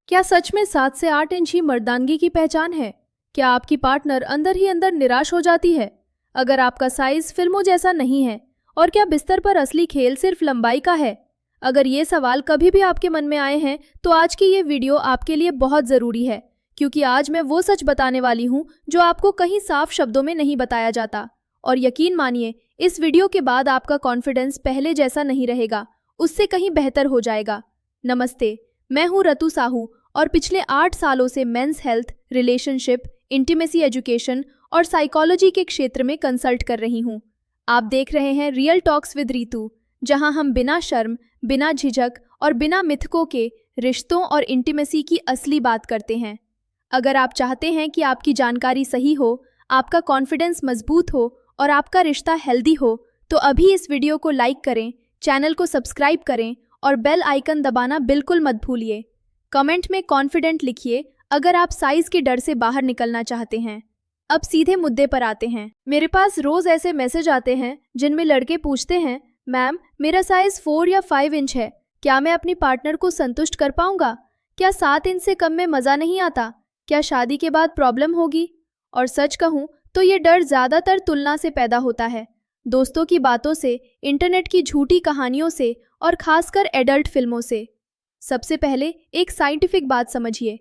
क्या सच में 7 से 8 इंच ही मर्दानगी की पहचान है? क्या आपकी पार्टनर अंदर ही अंदर निराश हो जाती है अगर आपका साइज फिल्मों जैसा नहीं है? और क्या बिस्तर पर असली खेल सिर्फ लंबाई का है? अगर ये सवाल कभी भी आपके मन में आए हैं तो आज की ये वीडियो आपके लिए बहुत ज़रूरी है, क्योंकि आज मैं वो सच बताने वाली हूँ जो आपको कहीं साफ शब्दों में नहीं बताया जाता। और यकीन मानिए, इस वीडियो के बाद आपका कॉन्फिडेंस पहले जैसा नहीं रहेगा, उससे कहीं बेहतर हो जाएगा। नमस्ते, मैं हूँ रतु साहू और पिछले 8 सालों से men's health, relationship, intimacy education और साइकोलॉजी के क्षेत्र में कंसल्ट कर रही हूँ। आप देख रहे हैं रियल टॉक्स विद रीतू, जहाँ हम बिना शर्म, बिना झिझक और बिना मिथकों के रिश्तों और इंटीमेसी की असली बात करते हैं। अगर आप चाहते हैं कि आपकी जानकारी सही हो, आपका कॉन्फिडेंस मजबूत हो और आपका रिश्ता हेल्दी हो, तो अभी इस वीडियो को लाइक करें, चैनल को सब्सक्राइब करें और बेल आइकन दबाना बिल्कुल मत भूलिए। कमेंट में कॉन्फिडेंट लिखिए अगर आप साइज के डर से बाहर निकलना चाहते हैं। अब सीधे मुद्दे पर आते हैं। मेरे पास रोज ऐसे मैसेज आते हैं जिनमें लड़के पूछते हैं, मैम मेरा साइज 4 या 5 इंच है, क्या मैं अपनी पार्टनर को संतुष्ट कर पाऊंगा? क्या 7 इंच से कम में मज़ा नहीं आता? क्या शादी के बाद प्रॉब्लम होगी? और सच कहूँ तो ये डर ज़्यादातर तुलना से पैदा होता है, दोस्तों की बातों से, इंटरनेट की झूठी कहानियों से और खासकर एडल्ट फिल्मों से। सबसे पहले एक साइंटिफिक बात समझिए।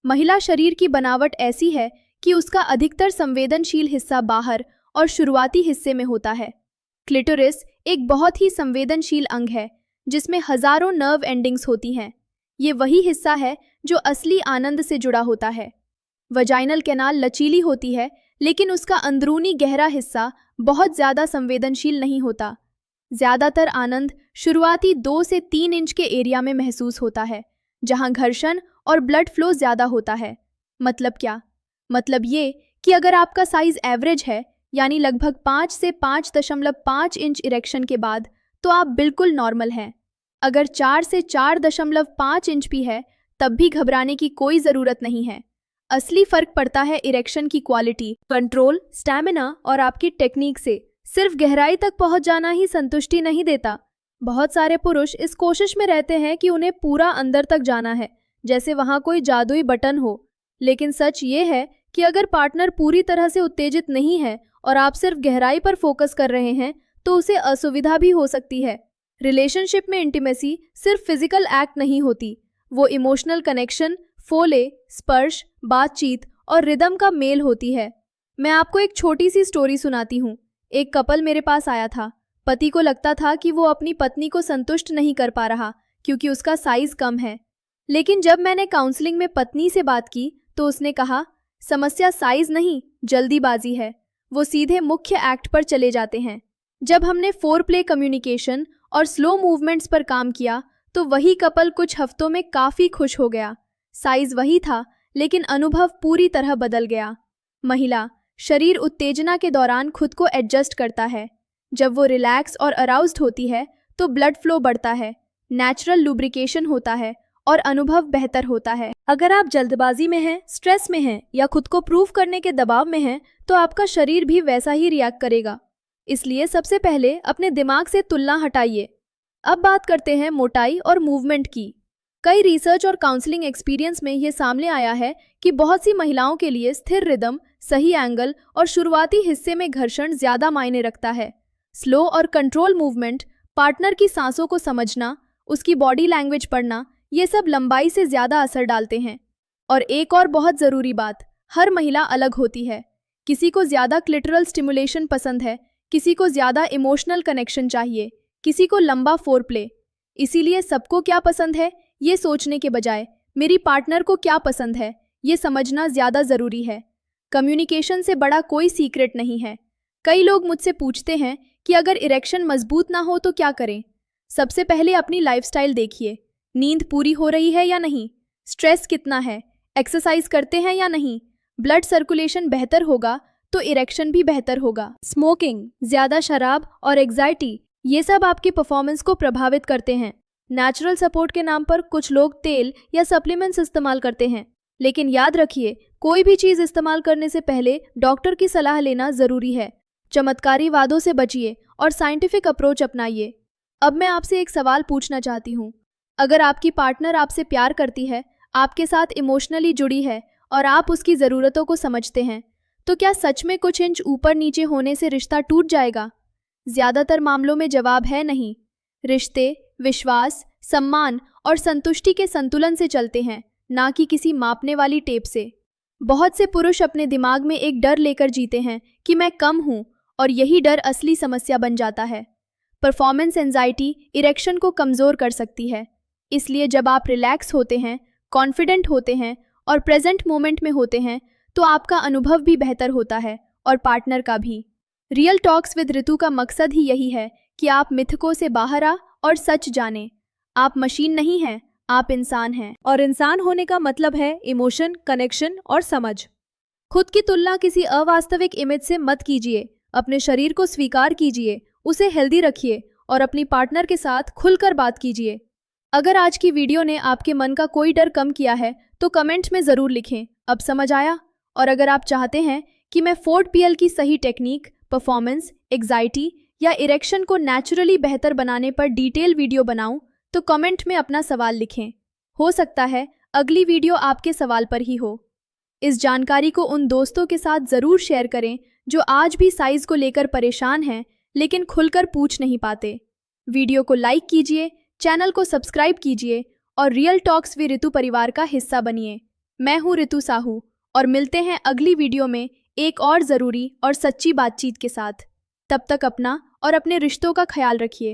महिला शरीर की बनावट ऐसी है कि उसका अधिकतर संवेदनशील हिस्सा बाहर और शुरुआती हिस्से में होता है। क्लिटोरिस एक बहुत ही संवेदनशील अंग है जिसमें हजारों नर्व एंडिंग्स होती हैं। ये वही हिस्सा है जो असली आनंद से जुड़ा होता है। वजाइनल कैनाल लचीली होती है, लेकिन उसका अंदरूनी गहरा हिस्सा बहुत ज़्यादा संवेदनशील नहीं होता। ज़्यादातर आनंद शुरुआती 2 से 3 इंच के एरिया में महसूस होता है, जहां घर्षण और ब्लड फ्लो ज़्यादा होता है। मतलब क्या? मतलब ये कि अगर आपका साइज एवरेज है, यानी लगभग 5 से 5.5 इंच इरेक्शन के बाद, तो आप बिल्कुल नॉर्मल हैं। अगर 4 से 4.5 इंच भी है, तब भी घबराने की कोई ज़रूरत नहीं है। असली फ़र्क पड़ता है इरेक्शन की क्वालिटी, कंट्रोल, स्टैमिना और आपकी टेक्निक से। सिर्फ गहराई तक पहुंच जाना ही संतुष्टि नहीं देता। बहुत सारे पुरुष इस कोशिश में रहते हैं कि उन्हें पूरा अंदर तक जाना है, जैसे वहां कोई जादुई बटन हो। लेकिन सच ये है कि अगर पार्टनर पूरी तरह से उत्तेजित नहीं है और आप सिर्फ गहराई पर फोकस कर रहे हैं, तो उसे असुविधा भी हो सकती है। रिलेशनशिप में इंटीमेसी सिर्फ फिजिकल एक्ट नहीं होती, वो इमोशनल कनेक्शन, फोले, स्पर्श, बातचीत और रिदम का मेल होती है। मैं आपको एक छोटी सी स्टोरी सुनाती हूँ। एक कपल मेरे पास आया था। पति को लगता था कि वो अपनी पत्नी को संतुष्ट नहीं कर पा रहा क्योंकि उसका साइज कम है। लेकिन जब मैंने काउंसलिंग में पत्नी से बात की तो उसने कहा, समस्या साइज नहीं, जल्दीबाजी है। वो सीधे मुख्य एक्ट पर चले जाते हैं। जब हमने फोरप्ले, कम्युनिकेशन और स्लो मूवमेंट्स पर काम किया तो वही कपल कुछ हफ्तों में काफ़ी खुश हो गया। साइज वही था, लेकिन अनुभव पूरी तरह बदल गया। महिला शरीर उत्तेजना के दौरान खुद को एडजस्ट करता है। जब वो रिलैक्स और अराउज्ड होती है तो ब्लड फ्लो बढ़ता है, नेचुरल लुब्रिकेशन होता है और अनुभव बेहतर होता है। अगर आप जल्दबाजी में हैं, स्ट्रेस में हैं या खुद को प्रूव करने के दबाव में हैं, तो आपका शरीर भी वैसा ही रिएक्ट करेगा। इसलिए सबसे पहले अपने दिमाग से तुलना हटाइए। अब बात करते हैं मोटाई और मूवमेंट की। कई रिसर्च और काउंसलिंग एक्सपीरियंस में ये सामने आया है कि बहुत सी महिलाओं के लिए स्थिर रिदम, सही एंगल और शुरुआती हिस्से में घर्षण ज़्यादा मायने रखता है। स्लो और कंट्रोल मूवमेंट, पार्टनर की सांसों को समझना, उसकी बॉडी लैंग्वेज पढ़ना, ये सब लंबाई से ज़्यादा असर डालते हैं। और एक और बहुत ज़रूरी बात, हर महिला अलग होती है। किसी को ज़्यादा क्लिटरल स्टिमुलेशन पसंद है, किसी को ज़्यादा इमोशनल कनेक्शन चाहिए, किसी को लंबा फोरप्ले। इसीलिए सबको क्या पसंद है ये सोचने के बजाय मेरी पार्टनर को क्या पसंद है ये समझना ज़्यादा ज़रूरी है। कम्युनिकेशन से बड़ा कोई सीक्रेट नहीं है। कई लोग मुझसे पूछते हैं कि अगर इरेक्शन मजबूत ना हो तो क्या करें? सबसे पहले अपनी लाइफस्टाइल देखिए। नींद पूरी हो रही है या नहीं? स्ट्रेस कितना है? एक्सरसाइज करते हैं या नहीं? ब्लड सर्कुलेशन बेहतर होगा तो इरेक्शन भी बेहतर होगा। स्मोकिंग, ज़्यादा शराब और एग्जाइटी, ये सब आपकी परफॉर्मेंस को प्रभावित करते हैं। नेचुरल सपोर्ट के नाम पर कुछ लोग तेल या सप्लीमेंट्स इस्तेमाल करते हैं, लेकिन याद रखिए, कोई भी चीज़ इस्तेमाल करने से पहले डॉक्टर की सलाह लेना ज़रूरी है। चमत्कारी वादों से बचिए और साइंटिफिक अप्रोच अपनाइए। अब मैं आपसे एक सवाल पूछना चाहती हूँ। अगर आपकी पार्टनर आपसे प्यार करती है, आपके साथ इमोशनली जुड़ी है और आप उसकी ज़रूरतों को समझते हैं, तो क्या सच में कुछ इंच ऊपर नीचे होने से रिश्ता टूट जाएगा? ज़्यादातर मामलों में जवाब है नहीं। रिश्ते विश्वास, सम्मान और संतुष्टि के संतुलन से चलते हैं, ना कि किसी मापने वाली टेप से। बहुत से पुरुष अपने दिमाग में एक डर लेकर जीते हैं कि मैं कम हूँ, और यही डर असली समस्या बन जाता है। परफॉर्मेंस एंजाइटी इरेक्शन को कमज़ोर कर सकती है। इसलिए जब आप रिलैक्स होते हैं, कॉन्फिडेंट होते हैं और प्रेजेंट मोमेंट में होते हैं, तो आपका अनुभव भी बेहतर होता है और पार्टनर का भी। रियल टॉक्स विद ऋतु का मकसद ही यही है कि आप मिथकों से बाहर आ और सच जानें। आप मशीन नहीं हैं, आप इंसान हैं, और इंसान होने का मतलब है इमोशन, कनेक्शन और समझ। खुद की तुलना किसी अवास्तविक इमेज से मत कीजिए। अपने शरीर को स्वीकार कीजिए, उसे हेल्दी रखिए और अपनी पार्टनर के साथ खुलकर बात कीजिए। अगर आज की वीडियो ने आपके मन का कोई डर कम किया है तो कमेंट में ज़रूर लिखें, अब समझ आया। और अगर आप चाहते हैं कि मैं 4PL की सही टेक्निक, परफॉर्मेंस, एग्जाइटी या इरेक्शन को नेचुरली बेहतर बनाने पर डिटेल वीडियो बनाऊं, तो कमेंट में अपना सवाल लिखें। हो सकता है अगली वीडियो आपके सवाल पर ही हो। इस जानकारी को उन दोस्तों के साथ ज़रूर शेयर करें जो आज भी साइज़ को लेकर परेशान हैं लेकिन खुलकर पूछ नहीं पाते। वीडियो को लाइक कीजिए, चैनल को सब्सक्राइब कीजिए और रियल टॉक्स विद ऋतु परिवार का हिस्सा बनिए। मैं हूँ ऋतु साहू और मिलते हैं अगली वीडियो में एक और ज़रूरी और सच्ची बातचीत के साथ। तब तक अपना और अपने रिश्तों का ख्याल रखिए।